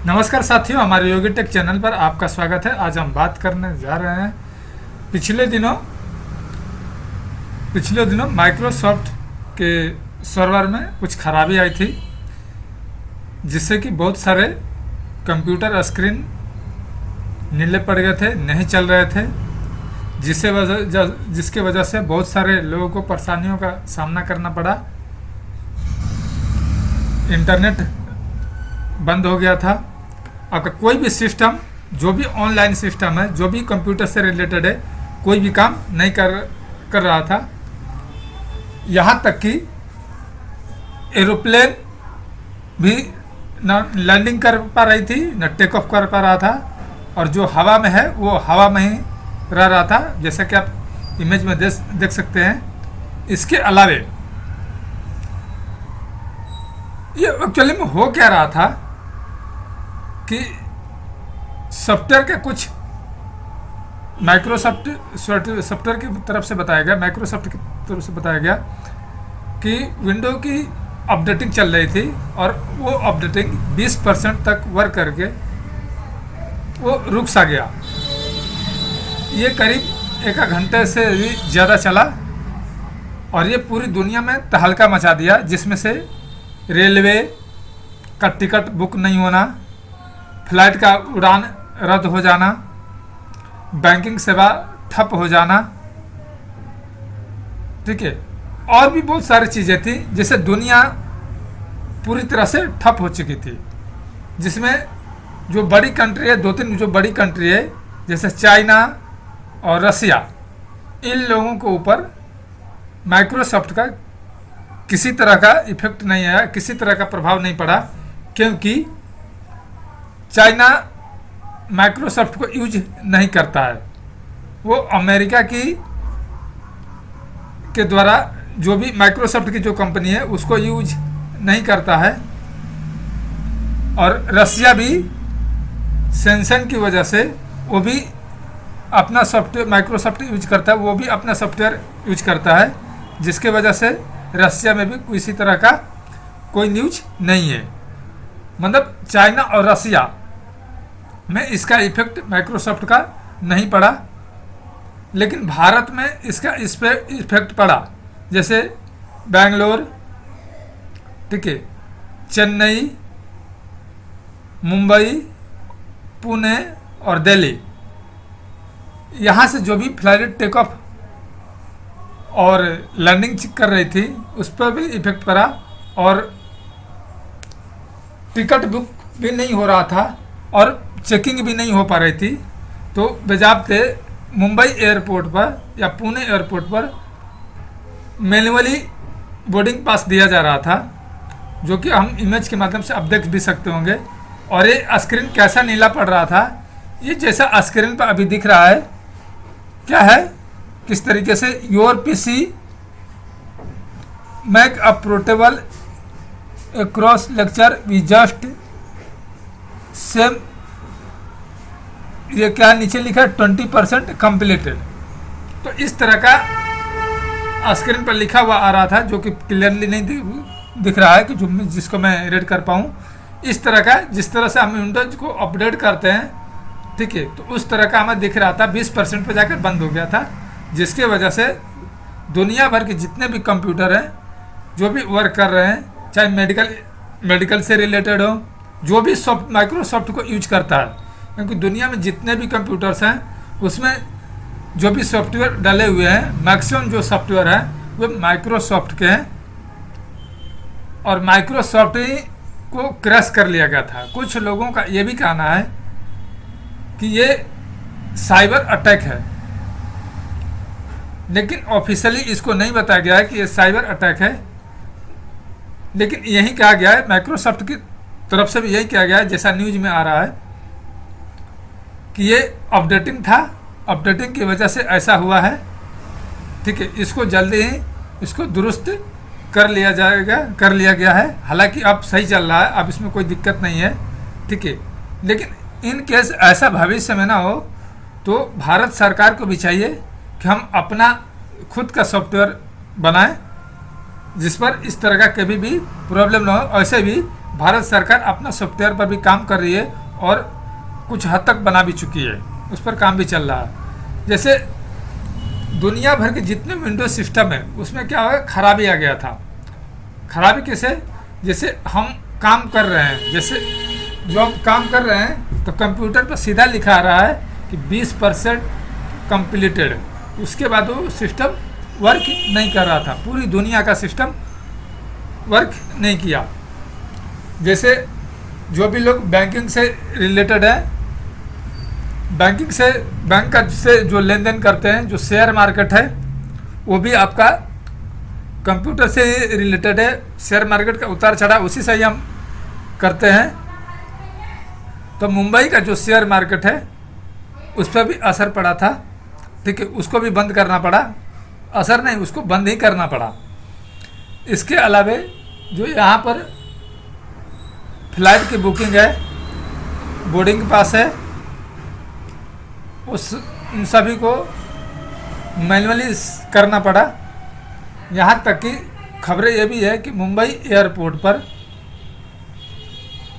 नमस्कार साथियों, हमारे योगी टेक चैनल पर आपका स्वागत है। आज हम बात करने जा रहे हैं पिछले दिनों माइक्रोसॉफ्ट के सर्वर में कुछ खराबी आई थी, जिससे कि बहुत सारे कंप्यूटर स्क्रीन नीले पड़ गए थे, नहीं चल रहे थे, जिसके वजह से बहुत सारे लोगों को परेशानियों का सामना करना पड़ा। इंटरनेट बंद हो गया था। आपका कोई भी सिस्टम, जो भी ऑनलाइन सिस्टम है, जो भी कंप्यूटर से रिलेटेड है, कोई भी काम नहीं कर रहा था। यहाँ तक कि एरोप्लेन भी न लैंडिंग कर पा रही थी, न टेक ऑफ कर पा रहा था, और जो हवा में है वो हवा में ही रह रहा था, जैसा कि आप इमेज में देख सकते हैं। इसके अलावे ये एक्चुअली में हो क्या रहा था कि सॉफ्टवेयर के कुछ माइक्रोसॉफ्ट सॉफ्टवेयर की तरफ से बताया गया, माइक्रोसॉफ्ट की तरफ से बताया गया कि विंडो की अपडेटिंग चल रही थी और वो अपडेटिंग 20% तक वर्क करके वो रुक सा गया। ये करीब एक घंटे से भी ज़्यादा चला और ये पूरी दुनिया में तहलका मचा दिया, जिसमें से रेलवे का टिकट बुक नहीं होना, फ्लाइट का उड़ान रद्द हो जाना, बैंकिंग सेवा ठप हो जाना, ठीक है, और भी बहुत सारी चीज़ें थी जिससे दुनिया पूरी तरह से ठप हो चुकी थी। जिसमें जो बड़ी कंट्री है, 2-3 जो बड़ी कंट्री है, जैसे चाइना और रसिया, इन लोगों के ऊपर माइक्रोसॉफ्ट का किसी तरह का इफेक्ट नहीं आया, किसी तरह का प्रभाव नहीं पड़ा, क्योंकि चाइना माइक्रोसॉफ्ट को यूज नहीं करता है। वो अमेरिका के द्वारा जो भी माइक्रोसॉफ्ट की जो कंपनी है उसको यूज नहीं करता है, और रसिया भी सेंसन की वजह से वो भी अपना सॉफ्टवेयर माइक्रोसॉफ्ट यूज करता है, वो भी अपना सॉफ्टवेयर यूज करता है, जिसके वजह से रसिया में भी किसी तरह का कोई न्यूज नहीं है। मतलब चाइना और रसिया में इसका इफेक्ट माइक्रोसॉफ्ट का नहीं पड़ा, लेकिन भारत में इस पे इफेक्ट पड़ा। जैसे बेंगलोर, ठीक है, चेन्नई, मुंबई, पुणे और दिल्ली, यहाँ से जो भी फ्लाइट टेक ऑफ और लैंडिंग कर रही थी उस पर भी इफेक्ट पड़ा, और टिकट बुक भी नहीं हो रहा था और चेकिंग भी नहीं हो पा रही थी। तो बजाबते मुंबई एयरपोर्ट पर या पुणे एयरपोर्ट पर मैन्युअली बोर्डिंग पास दिया जा रहा था, जो कि हम इमेज के माध्यम से अब देख भी सकते होंगे। और ये स्क्रीन कैसा नीला पड़ रहा था, ये जैसा स्क्रीन पर अभी दिख रहा है, क्या है, किस तरीके से your PC Mac a portable across lecture we just same, ये क्या नीचे लिखा है, 20% कंप्लीटेड। तो इस तरह का स्क्रीन पर लिखा हुआ आ रहा था, जो कि क्लियरली नहीं दिख रहा है कि जिसको मैं रीड कर पाऊँ। इस तरह का, जिस तरह से हम विंडोज को अपडेट करते हैं, ठीक है, तो उस तरह का हमें दिख रहा था। 20% पर जाकर बंद हो गया था, जिसके वजह से दुनिया भर के जितने भी कंप्यूटर हैं, जो भी वर्क कर रहे हैं, चाहे मेडिकल से रिलेटेड हो, जो भी माइक्रोसॉफ्ट को यूज करता है, क्योंकि दुनिया में जितने भी कंप्यूटर्स हैं उसमें जो भी सॉफ्टवेयर डले हुए हैं, मैक्सिमम जो सॉफ्टवेयर हैं वो माइक्रोसॉफ्ट के हैं, और माइक्रोसॉफ्ट ही को क्रैश कर लिया गया था। कुछ लोगों का ये भी कहना है कि ये साइबर अटैक है, लेकिन ऑफिशियली इसको नहीं बताया गया है कि ये साइबर अटैक है, लेकिन यही कहा गया है, माइक्रोसॉफ्ट की तरफ से भी यही कहा गया है, जैसा न्यूज में आ रहा है कि ये अपडेटिंग था, अपडेटिंग की वजह से ऐसा हुआ है, ठीक है। इसको जल्दी ही इसको दुरुस्त कर लिया गया है। हालांकि अब सही चल रहा है, अब इसमें कोई दिक्कत नहीं है, ठीक है। लेकिन इन केस ऐसा भविष्य में ना हो, तो भारत सरकार को भी चाहिए कि हम अपना खुद का सॉफ्टवेयर बनाएं, जिस पर इस तरह का कभी भी प्रॉब्लम ना हो। ऐसे भी भारत सरकार अपना सॉफ्टवेयर पर भी काम कर रही है और कुछ हद तक बना भी चुकी है, उस पर काम भी चल रहा है। जैसे दुनिया भर के जितने विंडोज सिस्टम है उसमें क्या हुआ, खराबी आ गया था। खराबी कैसे, जैसे हम काम कर रहे हैं, जैसे जो हम काम कर रहे हैं तो कंप्यूटर पर सीधा लिखा आ रहा है कि 20% कंप्लीटेड, उसके बाद वो सिस्टम वर्क नहीं कर रहा था, पूरी दुनिया का सिस्टम वर्क नहीं किया। जैसे जो भी लोग बैंकिंग से रिलेटेड है, बैंकिंग से बैंक का से जो लेन देन करते हैं, जो शेयर मार्केट है वो भी आपका कंप्यूटर से रिलेटेड है। शेयर मार्केट का उतार चढ़ाव उसी से ही हम करते हैं। तो मुंबई का जो शेयर मार्केट है उस पर भी असर पड़ा था, ठीक है, उसको भी बंद करना पड़ा। असर नहीं, उसको बंद ही करना पड़ा। इसके अलावे जो यहाँ पर फ्लाइट की बुकिंग है, बोर्डिंग पास है, उन सभी को मैनुअली करना पड़ा। यहाँ तक कि खबरें ये भी है कि मुंबई एयरपोर्ट पर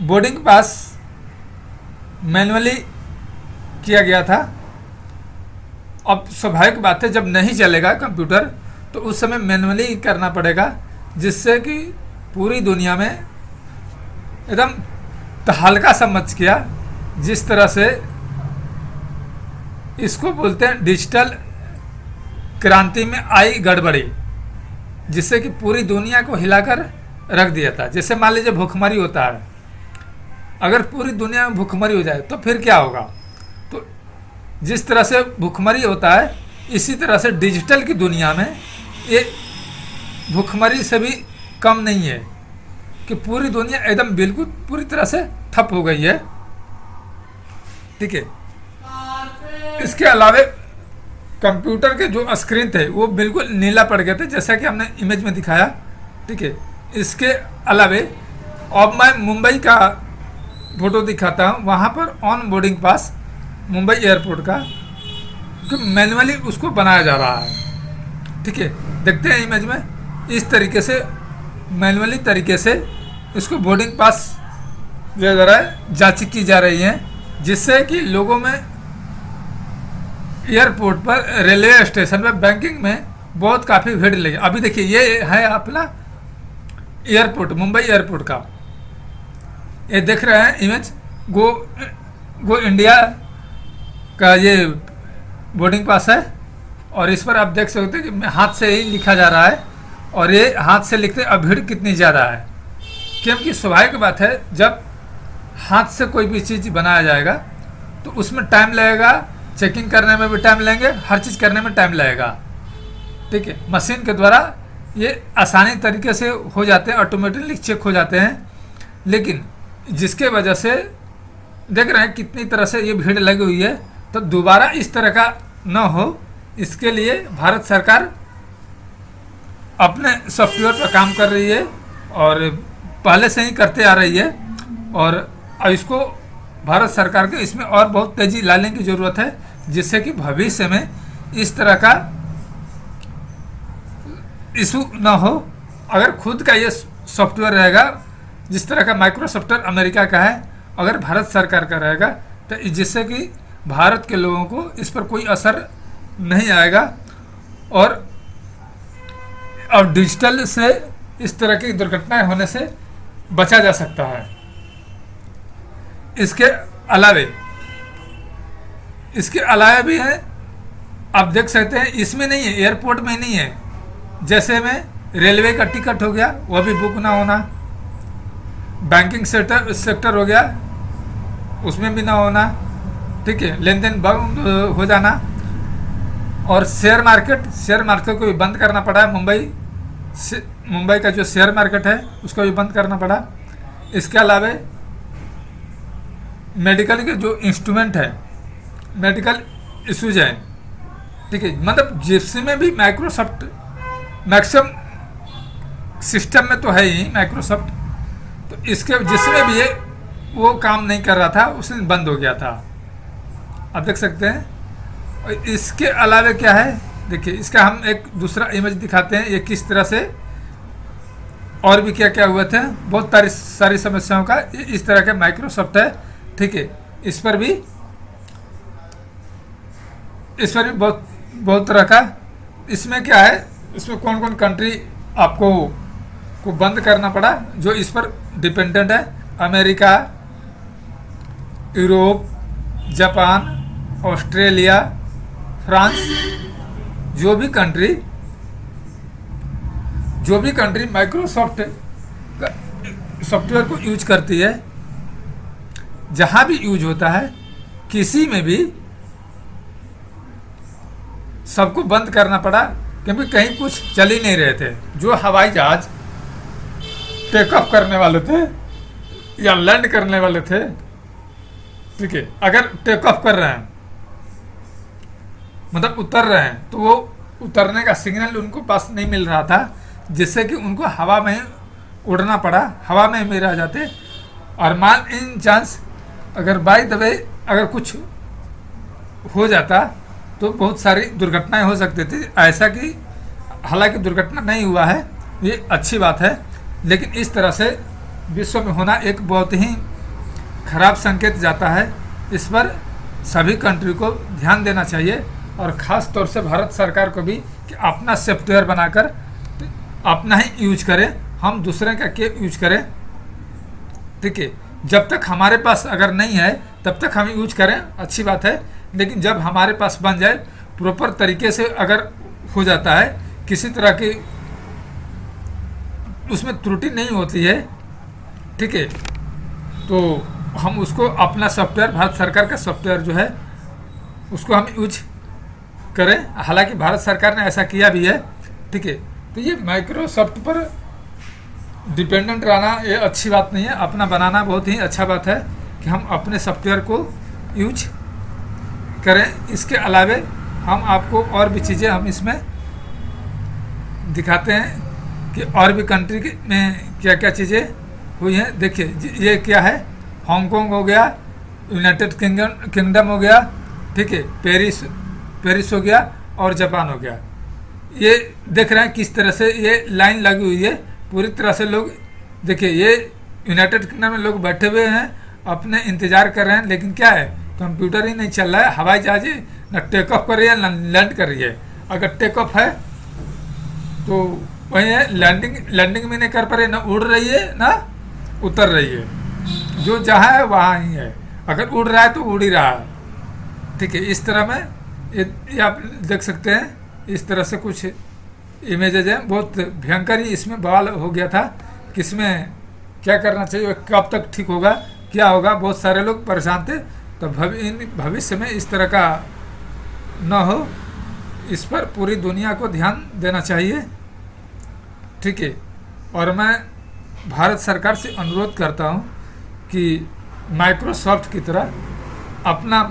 बोर्डिंग पास मैनुअली किया गया था। अब स्वाभाविक बात है, जब नहीं चलेगा कंप्यूटर तो उस समय मैनुअली करना पड़ेगा, जिससे कि पूरी दुनिया में एकदम तहलका सा मच गया। जिस तरह से इसको बोलते हैं डिजिटल क्रांति में आई गड़बड़ी, जिससे कि पूरी दुनिया को हिलाकर रख दिया था। जैसे मान लीजिए भूखमरी होता है, अगर पूरी दुनिया में भूखमरी हो जाए तो फिर क्या होगा। तो जिस तरह से भूखमरी होता है, इसी तरह से डिजिटल की दुनिया में ये भूखमरी से भी कम नहीं है कि पूरी दुनिया एकदम बिल्कुल पूरी तरह से ठप हो गई है, ठीक है। इसके अलावे कंप्यूटर के जो स्क्रीन थे वो बिल्कुल नीला पड़ गए थे, जैसा कि हमने इमेज में दिखाया, ठीक है। इसके अलावे अब मैं मुंबई का फोटो दिखाता हूँ, वहाँ पर on boarding pass Mumbai airport का मैनुअली उसको बनाया जा रहा है, ठीक है। देखते हैं इमेज में, इस तरीके से मैनुअली तरीके से इसको बोर्डिंग पास जो जरा जांच की जा रही है, जिससे कि लोगों में एयरपोर्ट पर, रेलवे स्टेशन में, बैंकिंग में बहुत काफ़ी भीड़ लगी। अभी देखिए ये है अपना एयरपोर्ट, मुंबई एयरपोर्ट का, ये देख रहे हैं इमेज, गो इंडिया का ये बोर्डिंग पास है। और इस पर आप देख सकते हैं कि हाथ से ही लिखा जा रहा है, और ये हाथ से लिखते अब भीड़ कितनी ज़्यादा है, क्योंकि स्वाभाविक बात है जब हाथ से कोई भी चीज़ बनाया जाएगा तो उसमें टाइम लगेगा, चेकिंग करने में भी टाइम लेंगे, हर चीज़ करने में टाइम लगेगा, ठीक है। मशीन के द्वारा ये आसानी तरीके से हो जाते हैं, ऑटोमेटिकली चेक हो जाते हैं, लेकिन जिसके वजह से देख रहे हैं कितनी तरह से ये भीड़ लगी हुई है। तो दोबारा इस तरह का न हो, इसके लिए भारत सरकार अपने सॉफ्टवेयर पर काम कर रही है और पहले से ही करते आ रही है, और इसको भारत सरकार को इसमें और बहुत तेज़ी लाने की ज़रूरत है, जिससे कि भविष्य में इस तरह का इशू ना हो। अगर खुद का ये सॉफ्टवेयर रहेगा, जिस तरह का माइक्रोसॉफ्ट अमेरिका का है, अगर भारत सरकार का रहेगा तो जिससे कि भारत के लोगों को इस पर कोई असर नहीं आएगा, और डिजिटल से इस तरह की दुर्घटनाएं होने से बचा जा सकता है। इसके अलावे भी है, आप देख सकते हैं इसमें नहीं है, एयरपोर्ट में नहीं है। जैसे में रेलवे का टिकट हो गया, वह भी बुक ना होना, बैंकिंग सेक्टर हो गया, उसमें भी ना होना, ठीक है, लेन देन बंद हो जाना, और शेयर मार्केट को भी बंद करना पड़ा है। मुंबई का जो शेयर मार्केट है उसको भी बंद करना पड़ा। इसके अलावा मेडिकल के जो इंस्ट्रूमेंट है, मेडिकल इशूज हैं, ठीक है, मतलब जिसमें भी माइक्रोसॉफ्ट मैक्सिमम सिस्टम में तो है ही माइक्रोसॉफ्ट, तो इसके जिसमें भी ये वो काम नहीं कर रहा था, उस दिन बंद हो गया था, आप देख सकते हैं। और इसके अलावा क्या है, देखिए इसका हम एक दूसरा इमेज दिखाते हैं, ये किस तरह से और भी क्या क्या हुए थे, बहुत सारी समस्याओं का इस तरह का माइक्रोसॉफ्ट है। ठीक है, इस पर भी बहुत बहुत तरह का, इसमें क्या है, इसमें कौन कौन कंट्री आपको को बंद करना पड़ा जो इस पर डिपेंडेंट है। America, Europe, Japan, Australia, France, जो भी कंट्री माइक्रोसॉफ्ट सॉफ्टवेयर को यूज करती है, जहां भी यूज होता है, किसी में भी सबको बंद करना पड़ा, क्योंकि कहीं कुछ चल ही नहीं रहे थे। जो हवाई जहाज टेक ऑफ करने वाले थे या लैंड करने वाले थे, ठीक है, अगर टेक ऑफ कर रहे हैं मतलब उतर रहे हैं, तो वो उतरने का सिग्नल उनको पास नहीं मिल रहा था, जिससे कि उनको हवा में उड़ना पड़ा, हवा में भी रह जाते। और मान इन चांस अगर बाय द वे अगर कुछ हो जाता तो बहुत सारी दुर्घटनाएं हो सकती थी। ऐसा कि हालांकि दुर्घटना नहीं हुआ है, ये अच्छी बात है, लेकिन इस तरह से विश्व में होना एक बहुत ही खराब संकेत जाता है। इस पर सभी कंट्री को ध्यान देना चाहिए, और ख़ास तौर से भारत सरकार को भी, कि अपना सॉफ्टवेयर बनाकर अपना ही यूज करें, हम दूसरे का क्या यूज करें। ठीक है, जब तक हमारे पास अगर नहीं है तब तक हम यूज करें, अच्छी बात है, लेकिन जब हमारे पास बन जाए, प्रॉपर तरीके से अगर हो जाता है, किसी तरह की उसमें त्रुटि नहीं होती है, ठीक है, तो हम उसको अपना सॉफ्टवेयर, भारत सरकार का सॉफ्टवेयर जो है उसको हम यूज करें। हालांकि भारत सरकार ने ऐसा किया भी है। ठीक है, तो ये माइक्रोसॉफ्ट पर डिपेंडेंट रहना ये अच्छी बात नहीं है, अपना बनाना बहुत ही अच्छा बात है कि हम अपने सॉफ्टवेयर को यूज करें। इसके अलावे हम आपको और भी चीज़ें हम इसमें दिखाते हैं कि और भी कंट्री में क्या क्या चीज़ें हुई हैं। देखिए ये क्या है, हांगकांग हो गया, यूनाइटेड किंगडम हो गया, ठीक है, पेरिस हो गया और जापान हो गया। ये देख रहे हैं किस तरह से ये लाइन लगी हुई है, पूरी तरह से लोग देखिए, ये यूनाइटेड किंगडम में लोग बैठे हुए हैं, अपने इंतज़ार कर रहे हैं, लेकिन क्या है, कंप्यूटर ही नहीं चल रहा है, हवाई जहाज न टेक ऑफ कर रही है न लैंड कर रही है। अगर टेक ऑफ है तो वही है, लैंडिंग भी नहीं कर पा रही, ना उड़ रही है ना उतर रही है, जो जहाँ है वहाँ ही है। अगर उड़ रहा है तो उड़ ही रहा है। ठीक है, इस तरह में ये आप देख सकते हैं, इस तरह से कुछ इमेजेज हैं। बहुत भयंकर ही इसमें बवाल हो गया था कि इसमें क्या करना चाहिए, कब तक ठीक होगा, क्या होगा, बहुत सारे लोग परेशान थे। तो भविष्य में इस तरह का न हो, इस पर पूरी दुनिया को ध्यान देना चाहिए। ठीक है, और मैं भारत सरकार से अनुरोध करता हूँ कि माइक्रोसॉफ्ट की तरह अपना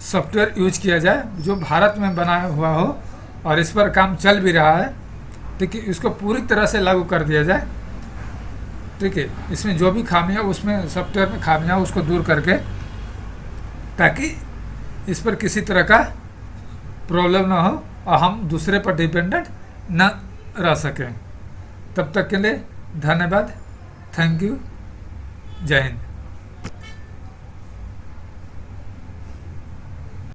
सॉफ्टवेयर यूज किया जाए जो भारत में बनाया हुआ हो, और इस पर काम चल भी रहा है। ठीक है, इसको पूरी तरह से लागू कर दिया जाए। ठीक है, इसमें जो भी खामियां, उसमें सॉफ्टवेयर में खामियां उसको दूर करके, ताकि इस पर किसी तरह का प्रॉब्लम ना हो और हम दूसरे पर डिपेंडेंट न रह सकें। तब तक के लिए धन्यवाद, थैंक यू, जय हिंद।